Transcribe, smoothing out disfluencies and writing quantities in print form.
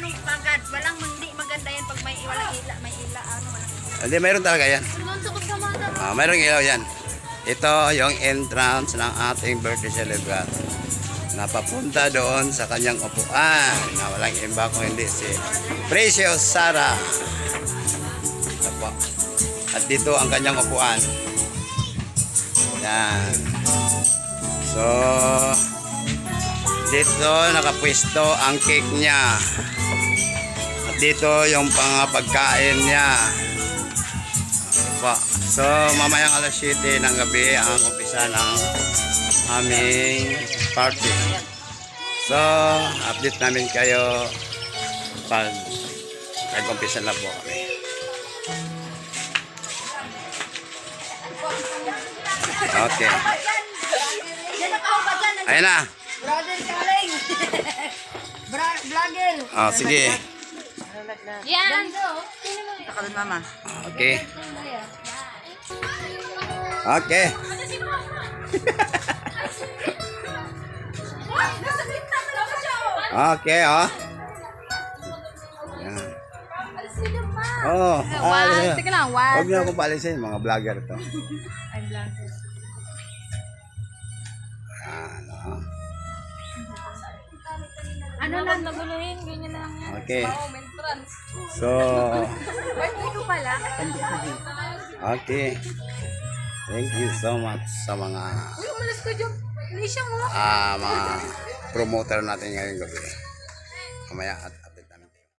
ano, pagad. Walang hindi maganda yan pag may walang ila, may ila, ano, walang ila. Hindi, mayroon talaga yan. Mayroong ilaw yan. Ito yung entrance ng ating birthday celebrant. Napapunta doon sa kanyang upuan na walang iba kung hindi si Precious Sara. Ito po. At dito ang kanyang upuan. Yan. So, dito nakapwesto ang cake niya. At dito yung pagkain niya. So, mamayang alas 7 ng gabi ang umpisa ng aming party. So, update namin kayo pag nag-umpisa na po kami. Okay. Ayan na. Brother Kaling! Vlogger! Oh, sige. Yan! Takalun mama. Okay. Okay. Okay, oh. Yan. Oh, Sige lang, one. huwag niyo akong paalisin, mga vlogger to. I'm vlogger. Yan, oh. Ano lang naguluhin, ganyan lang yan. Okay. Entrance. So, Ito pala. okay. Thank you so much sa mga Uy, umalas ko, Job. Hindi siya mo. mga promoter natin ngayong gabi. Mamaya at